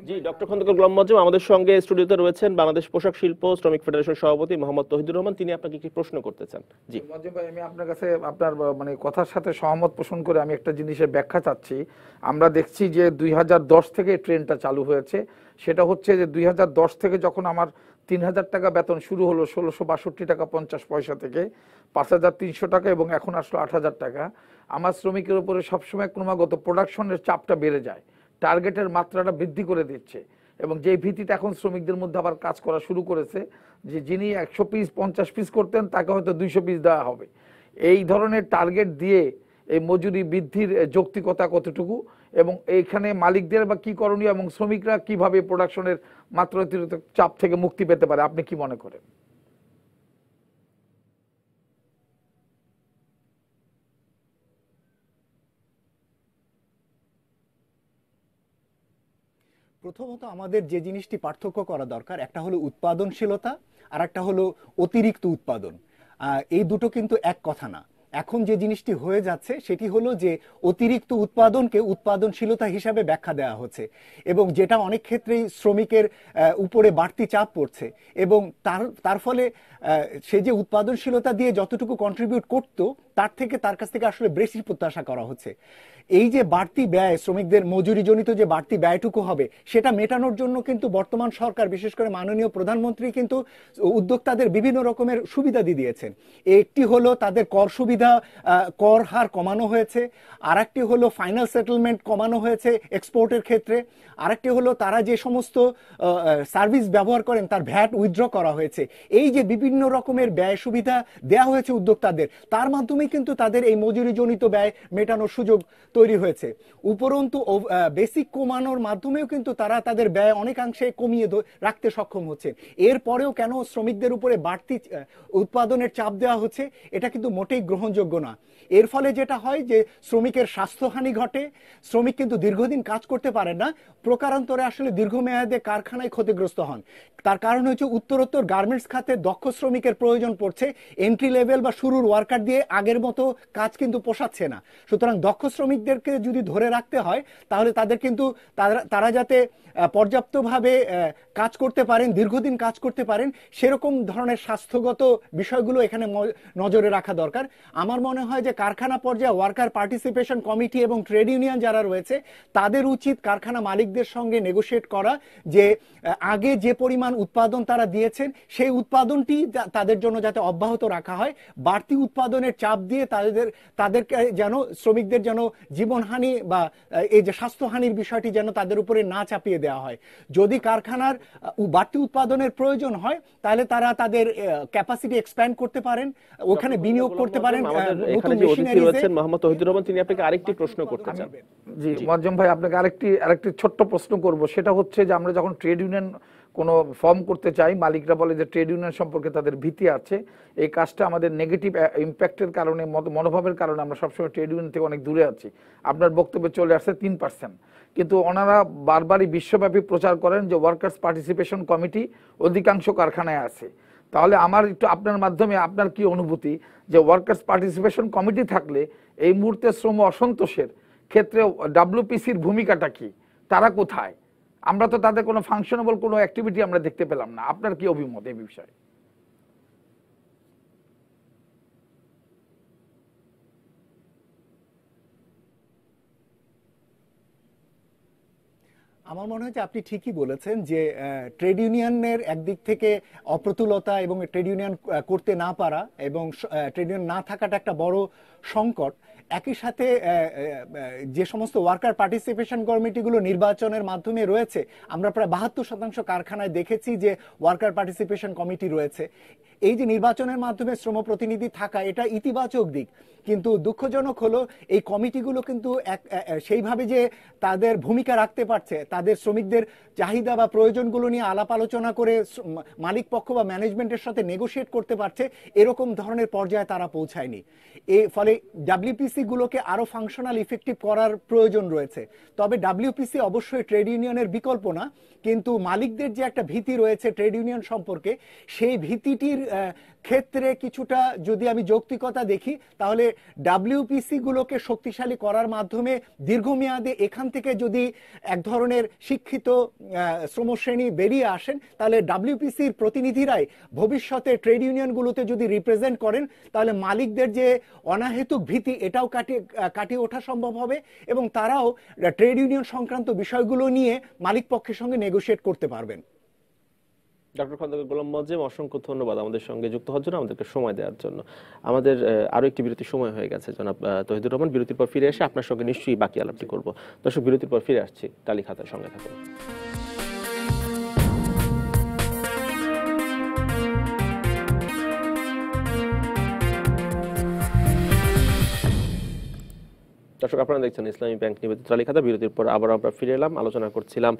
Speaker 1: জি, ডক্টর খন্দকার গোলাম মোয়াজ্জেম আমাদের সঙ্গে স্টুডিওতে রয়েছেন বাংলাদেশ পোশাক শিল্প শ্রমিক ফেডারেশন সভাপতি মোহাম্মদ তৌহিদুর রহমান। তিনি আপনাকে কি প্রশ্ন করতে চান? জি
Speaker 2: মোয়াজ্জেম ভাই, আমি আপনার কাছে আপনার মানে কথার সাথে সহমত পোষণ করে আমি একটা জিনিসের ব্যাখ্যা চাচ্ছি। আমরা দেখছি যে 2010 থেকে ট্রেনটা চালু হয়েছে। সেটা হচ্ছে যে 2010 থেকে যখন আমার 3000 টাকা বেতন শুরু হলো 1662 টাকা 50 পয়সা থেকে 5300 টাকা, এবং এখন আসলো 8000 টাকা। আমার শ্রমিকের উপরে সবসময় ক্রমাগত প্রোডাকশনের চাপটা বেড়ে যায়, টার্গেটের মাত্রাটা বৃদ্ধি করে দিচ্ছে, এবং যে ভীতিটা এখন শ্রমিকদের মধ্যে আবার কাজ করা শুরু করেছে যে যিনি 100 পিস 50 পিস করতেন তাকে হয়তো 200 পিস দেওয়া হবে। এই ধরনের টার্গেট দিয়ে এই মজুরি বৃদ্ধির যৌক্তিকতা কতটুকু, এবং এইখানে মালিকদের বা কি করণীয়, এবং শ্রমিকরা কিভাবে প্রোডাকশনের মাত্রাতিরিক্ত চাপ থেকে মুক্তি পেতে পারে, আপনি কি মনে করেন?
Speaker 6: প্রথমত আমাদের যে জিনিসটি পার্থক্য করা দরকার, একটা হলো উৎপাদনশীলতা আর একটা হলো অতিরিক্ত উৎপাদন। এই দুটো কিন্তু এক কথা না। এখন যে জিনিসটি হয়ে যাচ্ছে সেটি হলো যে অতিরিক্ত উৎপাদনকে উৎপাদনশীলতা হিসাবে ব্যাখ্যা দেওয়া হচ্ছে, এবং যেটা অনেক ক্ষেত্রেই শ্রমিকের উপরে বাড়তি চাপ পড়ছে, এবং তার ফলে সে যে উৎপাদনশীলতা দিয়ে যতটুকু কন্ট্রিবিউট করত তার থেকে তার কাছ থেকে আসলে বেশি প্রত্যাশা করা হচ্ছে। এই যে বাড়তি ব্যয়, শ্রমিকদের মজুরিজনিত যে বাড়তি ব্যয়টুকু হবে সেটা মেটানোর জন্য কিন্তু বর্তমান সরকার, বিশেষ করে মাননীয় প্রধানমন্ত্রী কিন্তু উদ্যোক্তাদের বিভিন্ন রকমের সুবিধা দিয়ে দিয়েছেন। একটি হলো তাদের কর সুবিধা, কর হার কমানো হয়েছে, আর একটি হলো ফাইনাল সেটেলমেন্ট কমানো হয়েছে এক্সপোর্টের ক্ষেত্রে, আরেকটি হলো তারা যে সমস্ত সার্ভিস ব্যবহার করেন তার ভ্যাট উইথড্র করা হয়েছে। এই যে বিভিন্ন রকমের ব্যয় সুবিধা দেওয়া হয়েছে উদ্যোক্তাদের, তার মাধ্যমে কিন্তু তাদের এই মজুরিজনিত ব্যয় মেটানোর সুযোগ তৈরি হয়েছে। উপরন্তু বেসিক কমানোর মাধ্যমেও কিন্তু তারা তাদের ব্যয় অনেকাংশে কমিয়ে রাখতে সক্ষম হচ্ছে। এরপরেও কেন শ্রমিকদের উপরে বাড়তি উৎপাদনের চাপ দেওয়া হচ্ছে, এটা কিন্তু মোটেই গ্রহণযোগ্য না। এর ফলে যেটা হয় যে শ্রমিকের স্বাস্থ্যহানি ঘটে, শ্রমিক কিন্তু দীর্ঘদিন কাজ করতে পারে না, প্রকারান্তরে আসলে দীর্ঘমেয়াদে কারখানায় ক্ষতিগ্রস্ত হন। তার কারণ হচ্ছে উত্তরোত্তর গার্মেন্টস খাতে দক্ষ শ্রমিকের প্রয়োজন পড়ছে, এন্ট্রি লেভেল বা শুরুর ওয়ার্কার দিয়ে আগের মতো কাজ কিন্তু পোষাচ্ছে না। সুতরাং দক্ষ শ্রমিকদেরকে যদি ধরে রাখতে হয় তাহলে তাদের কিন্তু তারা যাতে পর্যাপ্তভাবে কাজ করতে পারেন, দীর্ঘদিন কাজ করতে পারেন, সেরকম ধরনের স্বাস্থ্যগত বিষয়গুলো এখানে নজরে রাখা দরকার। আমার মনে হয় যে কারখানা পর্যায়ে ওয়ার্কার পার্টিসিপেশন কমিটি এবং ট্রেড ইউনিয়ন যারা রয়েছে তাদের উচিত কারখানা মালিকদের সঙ্গে নেগোশিয়েট করা যে আগে যে পরিমাণ উৎপাদন তারা দিয়েছেন সেই উৎপাদনটি তাদের জন্য যাতে অব্যাহত রাখা হয়, বাড়তি উৎপাদনের চাপ দিয়ে তাদেরকে যেন শ্রমিকদের যেন জীবনহানি বা এই যে স্বাস্থ্যহানির বিষয়টি যেন তাদের উপরে না চাপিয়ে দেওয়া হয়। যদি কারখানার বাড়তি উৎপাদনের প্রয়োজন হয় তাহলে তারা তাদের ক্যাপাসিটি এক্সপ্যান্ড করতে পারেন, ওখানে বিনিয়োগ করতে পারেন নতুন মেশিনারিজে।
Speaker 1: মোহাম্মদ তৌহিদুর রহমান, তিনি আপনাকে আরেকটি প্রশ্ন করতে চান।
Speaker 2: জি মোয়াজ্জেম ভাই, আপনাকে আরেকটি ছোট্ট প্রশ্ন করব। সেটা হচ্ছে যে আমরা যখন ট্রেড ইউনিয়ন কোনো ফর্ম করতে চাই, মালিকরা বলে যে ট্রেড ইউনিয়ন সম্পর্কে তাদের ভীতি আছে, এই কাজটা আমাদের নেগেটিভ ইম্প্যাক্টের কারণে, মনোভাবের কারণে আমরা সবসময় ট্রেড ইউনিয়ন থেকে অনেক দূরে আছি। আপনার বক্তব্যে চলে আসছে 3%, কিন্তু ওনারা বারবারই বিশ্বব্যাপী প্রচার করেন যে ওয়ার্কার্স পার্টিসিপেশন কমিটি অধিকাংশ কারখানায় আছে। তাহলে আমার একটু আপনার মাধ্যমে আপনার কি অনুভূতি যে ওয়ার্কার্স পার্টিসিপেশন কমিটি থাকলে এই মুহূর্তে শ্রম অসন্তোষের ক্ষেত্রে ডাব্লিউপিসির ভূমিকাটা কি, তারা কোথায়? আমরা তো তাদের কোনো ফাংশনেবল কোনো অ্যাক্টিভিটি আমরা দেখতে পেলাম না। আপনার কি অভিমত এই বিষয়ে?
Speaker 6: আমার মনে হয় যে আপনি ঠিকই বলেছেন যে ট্রেড ইউনিয়নের একদিক থেকে অপ্রতুলতা এবং ট্রেড ইউনিয়ন করতে না পারা এবং ট্রেড ইউনিয়ন না থাকাটা একটা বড় সংকট। একই সাথে যে সমস্ত ওয়ার্কার পার্টিসিপেশন কমিটিগুলো নির্বাচনের মাধ্যমে রয়েছে, আমরা প্রায় 72% কারখানায় দেখেছি যে ওয়ার্কার পার্টিসিপেশন কমিটি রয়েছে। এই যে নির্বাচনের মাধ্যমে শ্রম প্রতিনিধি থাকা, এটা ইতিবাচক দিক, কিন্তু দুঃখজনক হলো এই কমিটিগুলো কিন্তু সেইভাবে যে তাদের ভূমিকা রাখতে পারছে, তাদের শ্রমিকদের চাহিদা বা প্রয়োজনগুলো নিয়ে আলাপ আলোচনা করে মালিক পক্ষ বা ম্যানেজমেন্টের সাথে নেগোশিয়েট করতে পারছে, এরকম ধরনের পর্যায়ে তারা পৌঁছায়নি। ফলে ডাব্লিউপিসি গুলোকে আরো ফাংশনাল ইফেক্টিভ করার প্রয়োজন রয়েছে। তবে ডাব্লিউপিসি অবশ্যই ট্রেড ইউনিয়নের বিকল্প না, কিন্তু মালিকদের যে একটা ভীতি রয়েছে ট্রেড ইউনিয়ন সম্পর্কে, সেই ভীতিটির ক্ষেত্রে কিছুটা যদি আমি যৌক্তিকতা দেখি, তাহলে ডাব্লিউপিসি গুলোকে শক্তিশালী করার মাধ্যমে দীর্ঘমেয়াদে এখান থেকে যদি এক ধরনের শিক্ষিত শ্রমশ্রেণী বেরিয়ে আসেন, তাহলে ডাব্লিউপিসির প্রতিনিধিরাই ভবিষ্যতে ট্রেড ইউনিয়নগুলোতে যদি রিপ্রেজেন্ট করেন, তাহলে মালিকদের যে অনাহেতুক ভীতি এটাও কাটিয়ে ওঠা সম্ভব হবে এবং তারাও ট্রেড ইউনিয়ন সংক্রান্ত বিষয়গুলো নিয়ে মালিক পক্ষের সঙ্গে নেগোশিয়েট করতে পারবেন।
Speaker 1: ডক্টর খন্দকার গোলাম মোয়াজ্জেম, অসংখ্য ধন্যবাদ আমাদের সঙ্গে যুক্ত হওয়ার জন্য, আমাদেরকে সময় দেওয়ার জন্য। আমাদের আরো একটি বিরতির সময় হয়ে গেছে জনাব তৌহিদুর রহমান। বিরতির পর ফিরে এসে আপনার সঙ্গে নিশ্চয়ই বাকি আলাপটি করব। দর্শক, বিরতির পর ফিরে আসছি, টালি খাতার সঙ্গে থাকুন। দর্শক, আপনারা দেখছেন ইসলামী ব্যাংক নিবেদিত টালি খাতা। বিরতির পর আবার আমরা ফিরে এলাম, আলোচনা করছিলাম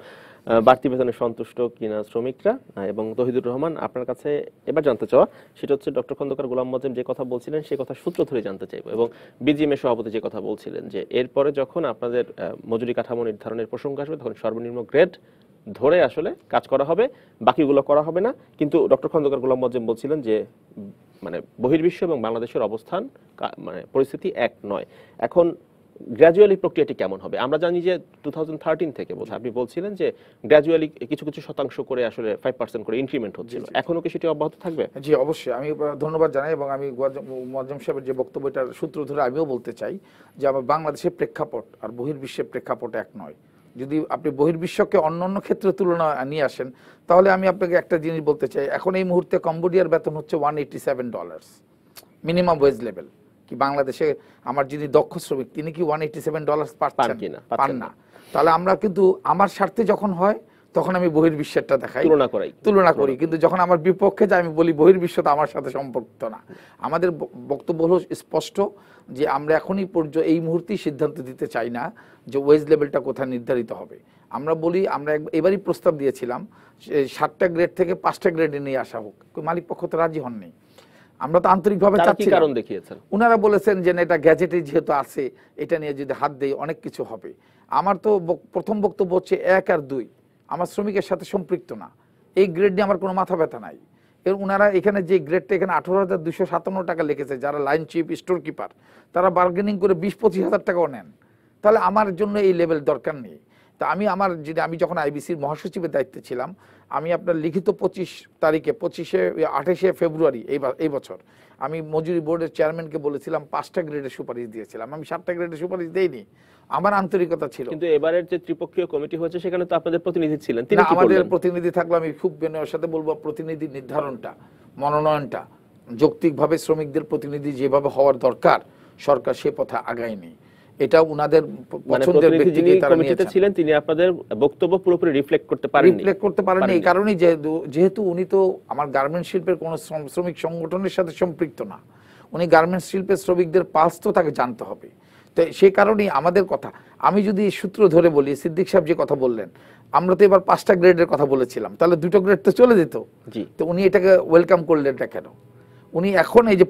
Speaker 1: বাড়তি বেতনে সন্তুষ্ট কিনা শ্রমিকরা, এবং তৌহিদুর রহমান আপনার কাছে এবার জানতে চাওয়া সেটা হচ্ছে ডক্টর খন্দকার গোলাম মোয়াজ্জেম যে কথা বলছিলেন সেই কথা সূত্র ধরে জানতে চাইবো, এবং বিজিএমএ সভাপতি যে কথা বলছিলেন যে এরপরে যখন আপনাদের মজুরি কাঠামো নির্ধারণের প্রসঙ্গ আসবে তখন সর্বনিম্ন গ্রেড ধরে আসলে কাজ করা হবে, বাকিগুলো করা হবে না। কিন্তু ডক্টর খন্দকার গোলাম মোয়াজ্জেম বলছিলেন যে মানে বহির্বিশ্ব এবং বাংলাদেশের অবস্থান মানে পরিস্থিতি এক নয়। এখন গ্র্যাজুয়ালি প্রক্রিয়াটি কেমন হবে? আমরা জানি যে 2013 থেকে বোধহয় আপনি বলছিলেন যে গ্র্যাজুয়ালি কিছু কিছু শতাংশ করে আসলে 5% করে ইনক্রিমেন্ট হচ্ছিল, এখনো কি সেটি অব্যাহত থাকবে?
Speaker 2: জি অবশ্যই, আমি ধন্যবাদ জানাই এবং আমি মোয়াজ্জেম সাহেবের যে বক্তব্যটার সূত্র ধরে আমিও বলতে চাই যে আমার বাংলাদেশের প্রেক্ষাপট আর বহির্বিশ্বের প্রেক্ষাপট এক নয়। যদি আপনি বহির্বিশ্বকে অন্য ক্ষেত্রে তুলনা নিয়ে আসেন, তাহলে আমি আপনাকে একটা জিনিস বলতে চাই। এখন এই মুহূর্তে কম্বোডিয়ার বেতন হচ্ছে $187 মিনিমাম ওয়েজ লেভেল। কি বাংলাদেশে আমার যিনি দক্ষ শ্রমিক তিনি কি $187 পান না? তাহলে আমরা কিন্তু আমার স্বার্থে যখন হয় তখন আমি বহির্বিশ্বেরটা দেখাই, তুলনা করি, কিন্তু যখন আমার বিপক্ষে যায় আমি বলি বহির্বিশ্ব তো আমার সাথে সম্পর্কিত না। আমাদের বক্তব্য হলো স্পষ্ট যে আমরা এখনই এই মুহূর্তেই সিদ্ধান্ত দিতে চাই না যে ওয়েজ লেভেলটা কোথায় নির্ধারিত হবে। আমরা বলি, আমরা এবারই প্রস্তাব দিয়েছিলাম 7টা গ্রেড থেকে 5টা গ্রেডে নিয়ে আসা হোক, মালিক পক্ষ তো রাজি হননি। আমরা তো আন্তরিকভাবে চাচ্ছি, কারণ দেখিয়েছেন ওনারা বলেছেন যে এটা গ্যাজেটে যেহেতু আছে এটা নিয়ে যদি হাত দেই অনেক কিছু হবে। আমার তো প্রথম বক্তব্য হচ্ছে 1 আর 2 আমার শ্রমিকের সাথে সম্পৃক্ত না, এই গ্রেড নিয়ে আমার কোনো মাথা ব্যথা নাই। ওনারা এখানে যে গ্রেডটা এখানে 18,257 টাকা লিখেছে, যারা লাইন চিফ স্টোর কিপার তারা বার্গেনিং করে 20-25 হাজার টাকাও নেন, তাহলে আমার জন্য এই লেভেল দরকার নেই। তা আমি যখন আইবিসির মহাসচিবের দায়িত্বে ছিলাম, আমি আপনার লিখিত 28 ফেব্রুয়ারি এই বছর আমি মজুরি বোর্ডের চেয়ারম্যানকে বলেছিলাম 5টা গ্রেডের সুপারিশ দিয়েছিলাম, আমি 7টা গ্রেডের সুপারিশ দেইনি। আমার আন্তরিকতা ছিল।
Speaker 1: কিন্তু এবারের যে ত্রিপক্ষীয় কমিটি হয়েছে সেখানে তো আপনাদের প্রতিনিধি ছিলেন, তিনি কি
Speaker 2: আমাদের
Speaker 1: বললেন?
Speaker 2: প্রতিনিধি থাকলে আমি খুব বিনয়ের সাথে বলবো, প্রতিনিধি নির্ধারণটা, মনোনয়নটা যৌক্তিকভাবে শ্রমিকদের প্রতিনিধি যেভাবে হওয়ার দরকার সরকার সে পথে আগায়নি। এটা উনাদের
Speaker 1: মানে
Speaker 2: পছন্দের
Speaker 1: প্রতিনিধি
Speaker 2: ব্যক্তি
Speaker 1: যিনি
Speaker 2: দিয়ে তারা
Speaker 1: কমিটিতে
Speaker 2: নিয়েছেন।
Speaker 1: ছিলেন তিনি আপনাদের বক্তব্য পুরোপুরি রিফ্লেক্ট করতে পারেননি।
Speaker 2: রিফ্লেক্ট করতে পারেননি এই কারণেই যেহেতু উনি তো আমার গার্মেন্টস শিল্পের কোনো শ্রমিক সংগঠনের সাথে সম্পৃক্ত না, উনি গার্মেন্টস শিল্পের শ্রমিকদের পালস তো তাকে জানতে হবে। তো সেই কারণেই আমাদের কথা, আমি যদি সূত্র ধরে বলি, সিদ্দিক সাহেব যে কথা বললেন, আমরা তো এবার 5টা গ্রেডের কথা বলেছিলাম, তাহলে 2টো গ্রেড তো চলে যেত। তো উনি এটাকে ওয়েলকাম করলেন এটা কেন? উনি এখন এই যে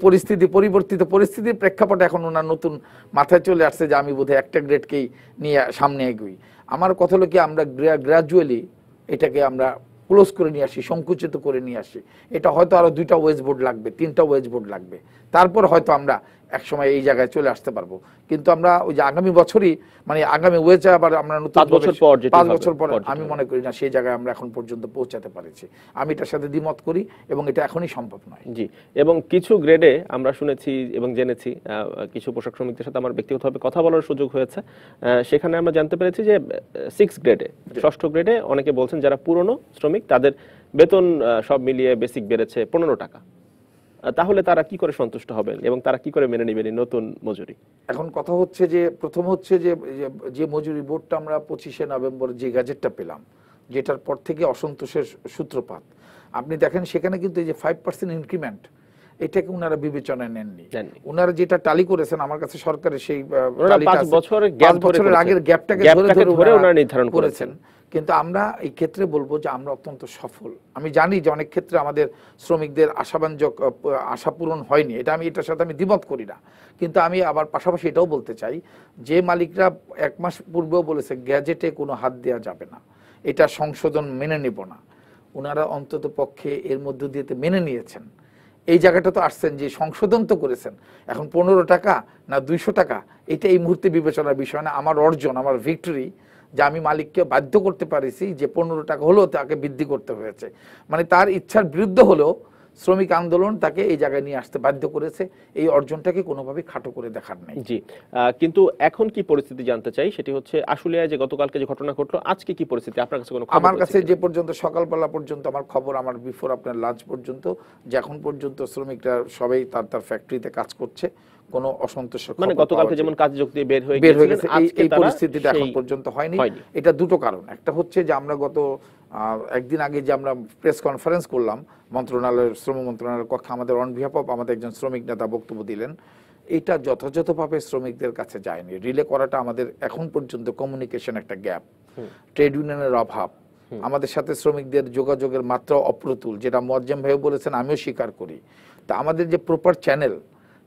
Speaker 2: পরিবর্তিত পরিস্থিতির প্রেক্ষাপটে এখন ওনার নতুন মাথায় চলে আসছে যে আমি বোধহয় 1টা গ্রেডকেই নিয়ে সামনে এগোই। আমার কথা হলো কি, আমরা গ্রাজুয়ালি এটাকে আমরা ক্লোজ করে নিয়ে আসি, সংকুচিত করে নিয়ে আসি। এটা হয়তো আরো 2টা ওয়েজ বোর্ড লাগবে, 3টা ওয়েজ বোর্ড লাগবে, তারপর হয়তো আমরা একসময় এই জায়গায় চলে আসতে পারবো। কিন্তু আমরা ওই যে আগামী বছরই মানে আগামী ওয়েজে আবার আমরা নতুন
Speaker 1: 5 বছর পর
Speaker 2: 5 বছর পর আমি মনে করি না সেই জায়গায় আমরা এখন পর্যন্ত পৌঁছাতে পারছি। আমি এটার সাথে দ্বিমত করি এবং এটা এখনই সম্ভব নয়।
Speaker 1: জি, এবং কিছু গ্রেডে আমরা শুনেছি এবং জেনেছি, কিছু পোশাক শ্রমিকদের সাথে আমার ব্যক্তিগতভাবে কথা বলার সুযোগ হয়েছে, সেখানে আমরা জানতে পেরেছি যে 6 গ্রেডে, 6ষ্ঠ গ্রেডে অনেকে বলছেন যারা পুরনো শ্রমিক তাদের বেতন সব মিলিয়ে বেসিক বেড়েছে 15 টাকা। তাহলে তারা কি করে সন্তুষ্ট হবেন এবং তারা কি করে মেনে নেবেন নতুন মজুরি?
Speaker 2: এখন কথা হচ্ছে যে প্রথম হচ্ছে যে মজুরি বোর্ডটা আমরা 25শে নভেম্বর যে গ্যাজেটটা পেলাম, যেটার পর থেকে অসন্তোষের সূত্রপাত, আপনি দেখেন সেখানে কিন্তু এই যে 5% ইনক্রিমেন্ট এটাকে উনারা বিবেচনায় নেননি। উনারা যেটা টালি করেছেন, আমার কাছে সরকারের সেই
Speaker 1: 5
Speaker 2: বছরের আগের গ্যাপটাকে ধরে
Speaker 1: ওনারা নির্ধারণ
Speaker 2: করেছেন। কিন্তু আমরা এই ক্ষেত্রে বলবো যে আমরা অত্যন্ত সফল। আমি জানি যে অনেক ক্ষেত্রে আমাদের শ্রমিকদের আশা পূরণ হয়নি, আমি এটার সাথে আমি দ্বিমত করি না। কিন্তু আমি আবার পাশাপাশি এটাও বলতে চাই যে মালিকরা 1 মাস পূর্বেও বলেছে গ্যাজেটে কোনো হাত দেওয়া যাবে না, এটা সংশোধন মেনে নেব না, ওনারা অন্তত পক্ষে এর মধ্য দিয়ে মেনে নিয়েছেন। এই জায়গাটা তো আসছেন যে সংশোধন তো করেছেন। এখন 15 টাকা না 200 টাকা এটা এই মুহূর্তে বিবেচনার বিষয় না। আমার অর্জন, আমার ভিক্টরি যে আমি মালিককে বাধ্য করতে পারিছি যে 15 টাকা হলেও তাকে বৃদ্ধি করতে হয়েছে, মানে তার ইচ্ছার বিরুদ্ধে হলেও শ্রমিক আন্দোলন তাকে এই জায়গায় নিয়ে আসতে বাধ্য করেছে। এই অর্জনটাকে কোনোভাবে খাটো করে দেখার নেই।
Speaker 1: জি, কিন্তু এখন কি পরিস্থিতি জানতে চাই, সেটি হচ্ছে আশুলিয়ায় যে গতকালকে যে ঘটনা ঘটলো, আজকে কি পরিস্থিতি আপনার কাছে কোনো খবর?
Speaker 2: আমার কাছে যে পর্যন্ত সকালবেলা পর্যন্ত আমার খবর, আমার বিফোর আপনার লাঞ্চ পর্যন্ত, যে এখন পর্যন্ত শ্রমিকরা সবাই তার ফ্যাক্টরিতে কাজ করছে, কোনো অসন্তোষ,
Speaker 1: মানে গতকালকে যেমন কাজে যোগ দিয়ে বের হয়ে
Speaker 2: গেছে, এই পরিস্থিতিটা এখন পর্যন্ত হয়নি। এটা 2টো কারণ। একটা হচ্ছে যে আমরা গত একদিন আগে যে আমরা প্রেস কনফারেন্স করলাম মন্ত্রণালয়ের, শ্রম মন্ত্রণালয়ের কক্ষে, আমাদের অন বিহাফ অফ আমাদের একজন শ্রমিক নেতা বক্তব্য দিলেন, এটা যথাযথভাবে শ্রমিকদের কাছে যায়নি। রিলে করাটা আমাদের এখন পর্যন্ত কমিউনিকেশন একটা গ্যাপ, ট্রেড ইউনিয়নের অভাব, আমাদের সাথে শ্রমিকদের যোগাযোগের মাত্রা অপ্রতুল, যেটা মোয়াজ্জেম ভাইও বলেছেন, আমিও স্বীকার করি। তা আমাদের যে প্রপার চ্যানেল,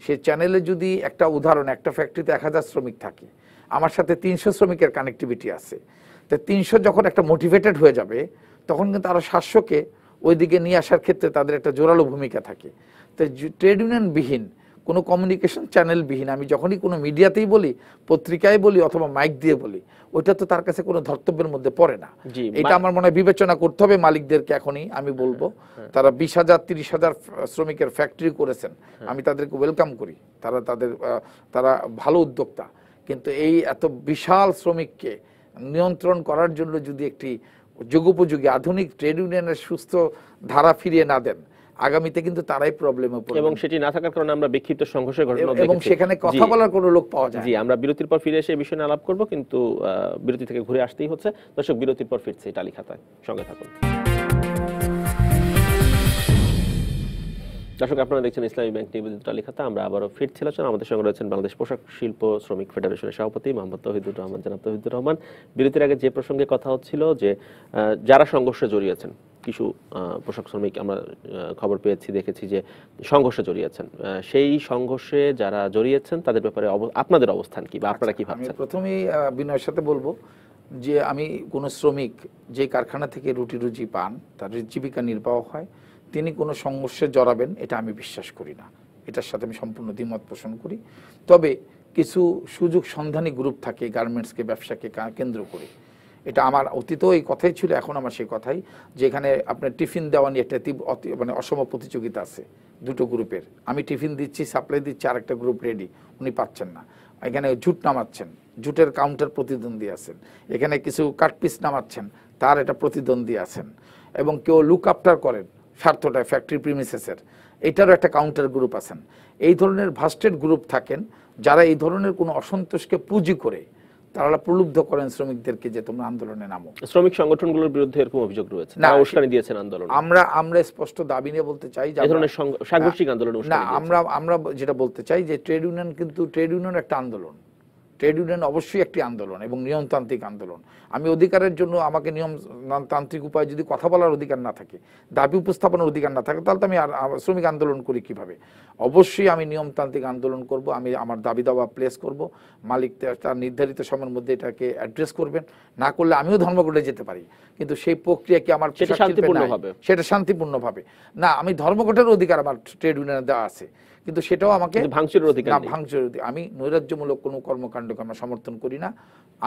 Speaker 2: সেই চ্যানেলে যদি একটা উদাহরণ, একটা ফ্যাক্টরিতে 1000 শ্রমিক থাকে, আমার সাথে 300 শ্রমিকের কানেক্টিভিটি আছে, তো 300 যখন একটা মোটিভেটেড হয়ে যাবে তখন কিন্তু আরো 700কে ওইদিকে নিয়ে আসার ক্ষেত্রে তাদের একটা জোরালো ভূমিকা থাকে। তো ট্রেড ইউনিয়ন বিহীন, কোনো কমিউনিকেশন চ্যানেল বিহীন, আমি যখনই কোনো মিডিয়াতেই বলি, পত্রিকায় বলি অথবা মাইক দিয়ে বলি, ওইটা তো তার কাছে কোনো ধর্তব্যের মধ্যে পড়ে না। এটা আমার মনে হয় বিবেচনা করতে হবে মালিকদেরকে। এখনই আমি বলবো, তারা 20,000 30,000 শ্রমিকের ফ্যাক্টরি করেছেন, আমি তাদেরকে ওয়েলকাম করি, তারা ভালো উদ্যোক্তা। কিন্তু এই এত বিশাল শ্রমিককে নিয়ন্ত্রণ করার জন্য যদি একটি যুগোপযোগী আধুনিক ট্রেড ইউনিয়নের সুস্থ ধারা ফিরিয়ে না দেন, আগামীতে কিন্তু তারাই প্রবলেমে পড়বে,
Speaker 1: এবং সেটি না থাকার কারণে আমরা বিক্ষিপ্ত সংঘর্ষের ঘটনা দেখেছি
Speaker 2: এবং সেখানে কথা বলার কোনো লোক পাওয়া যায়।
Speaker 1: জি, আমরা বিরতির পর ফিরে এসে এই বিষয় নিয়ে আলাপ করব, কিন্তু বিরতি থেকে ঘুরে আসতেই হচ্ছে। দর্শক, বিরতির পর ফিরছি টালি খাতায়, সঙ্গে থাকুন। দর্শক, আপনারা দেখছেন ইসলামী ব্যাংক নিবেদিত টালি খাতা। আমরা আবারও ফিরছি আলোচনা। আমাদের সঙ্গে রয়েছেন বাংলাদেশ পোশাক শিল্প শ্রমিক ফেডারেশনের সভাপতি মোহাম্মদ তৌহিদুর রহমান, জনাব তৌহিদুর রহমান। বিরতির আগে যে প্রসঙ্গে কথা হচ্ছিল যে যারা সংঘর্ষে জড়িয়েছেন, কিছু পোশাক শ্রমিক আমরা খবর পেয়েছি, দেখেছি যে সংঘর্ষে জড়িয়েছেন, সেই সংঘর্ষে যারা জড়িয়েছেন তাদের ব্যাপারে আপনাদের অবস্থান কি বা আপনারা কি ভাবছেন?
Speaker 2: আমি প্রথমেই বিনয়ের সাথে বলবো যে আমি কোনো শ্রমিক যে কারখানা থেকে রুটি রুজি পান, তার জীবিকা নির্বাহ হয়, তিনি কোনো সংঘর্ষে জড়াবেন এটা আমি বিশ্বাস করি না। এটার সাথে আমি সম্পূর্ণ দ্বিমত পোষণ করি। তবে কিছু সুযোগ সন্ধানী গ্রুপ থাকে গার্মেন্টসকে, ব্যবসাকে কেন্দ্র করে, এটা আমার অতীতেও এই কথাই ছিল, এখন আমার সেই কথাই, যেখানে আপনার টিফিন দেওয়া নিয়ে একটা মানে অসম প্রতিযোগিতা আছে দুটো গ্রুপের। আমি টিফিন দিচ্ছি, সাপ্লাই দিচ্ছি, আরেকটা গ্রুপ রেডি, উনি পাচ্ছেন না। এখানে ঝুট নামাচ্ছেন, ঝুটের কাউন্টার প্রতিদ্বন্দ্বী আছেন। এখানে কিছু কাটপিস নামাচ্ছেন, তার এটা প্রতিদ্বন্দ্বী আছেন। এবং কেউ লুক আফটার করেন স্বার্থটা ফ্যাক্টরি প্রিমিসেসের, এটারও একটা কাউন্টার গ্রুপ আছেন। এই ধরনের ভাস্টেড গ্রুপ থাকেন যারা এই ধরনের কোনো অসন্তোষকে পুঁজি করে তারা প্রলুব্ধ করেন শ্রমিকদেরকে যে তোমরা আন্দোলনে নামো।
Speaker 1: শ্রমিক সংগঠনগুলোর বিরুদ্ধে এরকম অভিযোগ রয়েছে, তারা উস্কানি দিয়েছেন আন্দোলন।
Speaker 2: আমরা স্পষ্ট দাবি নিয়ে বলতে চাই যে
Speaker 1: এই ধরনের সাংঘর্ষিক আন্দোলন
Speaker 2: না, আমরা যেটা বলতে চাই যে ট্রেড ইউনিয়ন কিন্তু ট্রেড ইউনিয়ন একটা আন্দোলন, ট্রেড ইউনিয়ন অবশ্যই একটি আন্দোলন এবং নিয়মতান্ত্রিক আন্দোলন। আমি অধিকারের জন্য আমাকে নিয়মতান্ত্রিক উপায়ে যদি কথা বলার অধিকার না থাকে, দাবি উপস্থাপনের অধিকার না থাকে, তাহলে তো আমি শ্রমিক আন্দোলন করি কিভাবে? অবশ্যই আমি নিয়মতান্ত্রিক আন্দোলন করব, আমি আমার দাবি দাবা প্লেস করব, মালিক তার নির্ধারিত সময়ের মধ্যে এটাকে অ্যাড্রেস করবেন। না করলে আমিও ধর্মঘটে যেতে পারি, কিন্তু সেই প্রক্রিয়া কি আমার সেটা শান্তিপূর্ণভাবে না। আমি ধর্মঘটের অধিকার আমার ট্রেড ইউনিয়নে দেওয়া আছে, কিন্তু সেটাও আমাকে
Speaker 1: ভাঙচুরের অধিকার নেই।
Speaker 2: আমি নৈরাজ্যমূলক কোনো কর্মকাণ্ডকে আমরা সমর্থন করি না।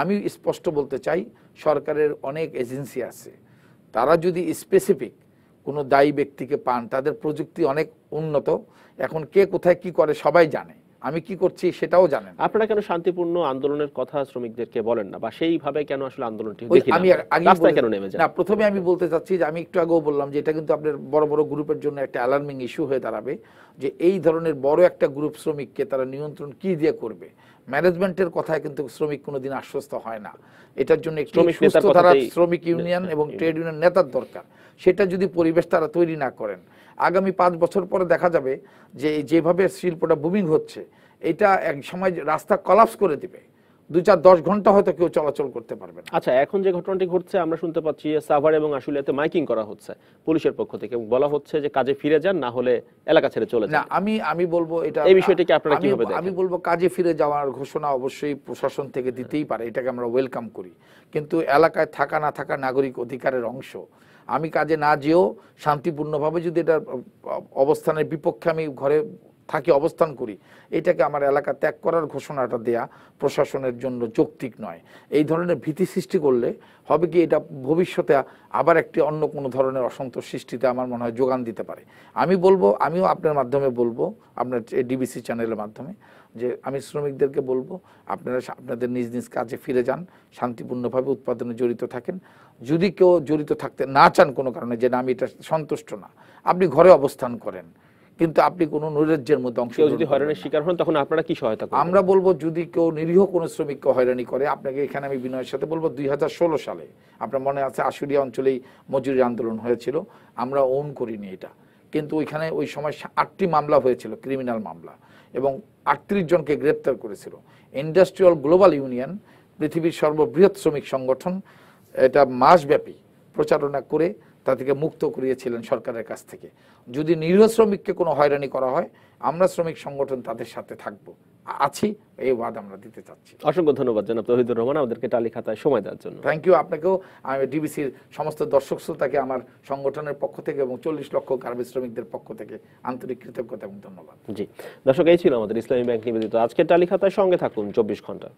Speaker 2: আমি স্পষ্ট বলতে চাই, সরকারের অনেক এজেন্সি আছে, তারা যদি স্পেসিফিক কোনো দায়ী ব্যক্তিকে পান, তাদের প্রযুক্তি অনেক উন্নত, এখন কে কোথায় কি করে সবাই জানে, আমি কি করছি সেটাও জানেন।
Speaker 1: আপনারা কেন শান্তিপূর্ণ আন্দোলনের কথা শ্রমিকদেরকে বলেন না, বা সেইভাবে কেন আসলে আন্দোলনটি কেন নেমে যায়?
Speaker 2: না, প্রথমে আমি বলতে চাচ্ছি যে আমি একটু আগেও বললাম যে এটা কিন্তু আপনার বড় বড় গ্রুপের জন্য একটা অ্যালার্মিং ইস্যু হয়ে দাঁড়াবে, যে এই ধরনের বড় একটা গ্রুপ শ্রমিককে তারা নিয়ন্ত্রণ কি দিয়ে করবে। ম্যানেজমেন্টের কথায় কিন্তু শ্রমিক কোনোদিন আশ্বস্ত হয় না। এটার জন্য একটি সুস্থ ধারা শ্রমিক ইউনিয়ন এবং ট্রেড ইউনিয়ন নেতার দরকার। সেটা যদি পরিবেশ তারা তৈরি না করেন, আগামী 5 বছর পরে দেখা যাবে যে যেভাবে শিল্পটা বুমিং হচ্ছে, এটা এক সময় রাস্তা কলাপস করে দিবে, 2-4-10 ঘন্টা হয়তো কেউ চলাচল করতে পারবে না।
Speaker 1: আচ্ছা, এখন যে ঘটনাটি ঘটছে আমরা শুনতে পাচ্ছি সাভার এবং আশুলিয়াতে মাইকিং করা হচ্ছে পুলিশের পক্ষ থেকে, বলা হচ্ছে যে কাজে ফিরে যান, না হলে এলাকা ছেড়ে চলে যান।
Speaker 2: না, আমি বলবো এটা,
Speaker 1: এই বিষয়টিকে আপনারা কিভাবে দেখেন?
Speaker 2: আমি বলবো কাজে ফিরে যাওয়ার ঘোষণা অবশ্যই প্রশাসন থেকে দিতেই পারে, এটাকে আমরা ওয়েলকাম করি, কিন্তু এলাকায় থাকা না থাকা নাগরিক অধিকারের অংশ। আমি কাজে না যেও শান্তিপূর্ণভাবে যদি এটা অবস্থানের বিপক্ষে আমি ঘরে থাকি, অবস্থান করি, এটাকে আমার এলাকা ত্যাগ করার ঘোষণাটা দেয়া প্রশাসনের জন্য যৌক্তিক নয়। এই ধরনের ভীতি সৃষ্টি করলে হবে কি, এটা ভবিষ্যতে আবার একটি অন্য কোনো ধরনের অসন্তোষ সৃষ্টিতে আমার মনে হয় যোগান দিতে পারে। আমি বলবো, আমিও আপনার মাধ্যমে বলবো, আপনার ডিবিসি চ্যানেলের মাধ্যমে, যে আমি শ্রমিকদেরকে বলবো আপনারা আপনাদের নিজ নিজ কাজে ফিরে যান, শান্তিপূর্ণভাবে উৎপাদনে জড়িত থাকেন। যদি কেউ জড়িত থাকতে না চান কোনো কারণে, যে না আমি এটা সন্তুষ্ট না, আপনি ঘরে অবস্থান করেন, কিন্তু আপনি কোনো নৈরাজ্যের মধ্যে অংশগ্রহণ
Speaker 1: যদি হয়রানির শিকার হন, তখন আপনারা কি সহায়তা করবেন?
Speaker 2: আমরা বলবো, যদি কেউ নিরীহ কোনো শ্রমিককে হয়রানি করে, আপনাকে এখানে আমি বিনয়ের সাথে বলবো, 2016 সালে আপনার মনে আছে আশুলিয়া অঞ্চলেই মজুরি আন্দোলন হয়েছিল, আমরা ওন করিনি এটা, কিন্তু ওইখানে ওই সময় 8টি মামলা হয়েছিল, ক্রিমিনাল মামলা, এবং 38 জনকে গ্রেপ্তার করেছিল। ইন্ডাস্ট্রিয়াল গ্লোবাল ইউনিয়ন, পৃথিবীর সর্ববৃহৎ শ্রমিক সংগঠন, এটা মাসব্যাপী প্রচারণা করে তাদেরকে মুক্ত করিয়েছিলেন সরকারের কাছ থেকে। যদি নিরীহ শ্রমিককে কোনো হয়রানি করা হয়, আমরা শ্রমিক সংগঠন তাদের সাথে থাকবো, আছি, এই ওয়াদা আমরা দিতে চাচ্ছি।
Speaker 1: অসংখ্য ধন্যবাদ জনাব তৌহিদুর রহমান আমাদেরকে টালি খাতায় সময় দেওয়ার জন্য।
Speaker 2: Thank you. আপনাকেও, আমি ডিবিসির সমস্ত দর্শক শ্রোতাকে আমার সংগঠনের পক্ষ থেকে এবং 40 লক্ষ গার্মেন্টস শ্রমিকদের পক্ষ থেকে আন্তরিক কৃতজ্ঞতা এবং ধন্যবাদ।
Speaker 1: জি দর্শক, এই ছিল আমাদের ইসলামী ব্যাংক নিবেদিত আজকের টালি খাতায়। সঙ্গে থাকুন 24 ঘন্টা।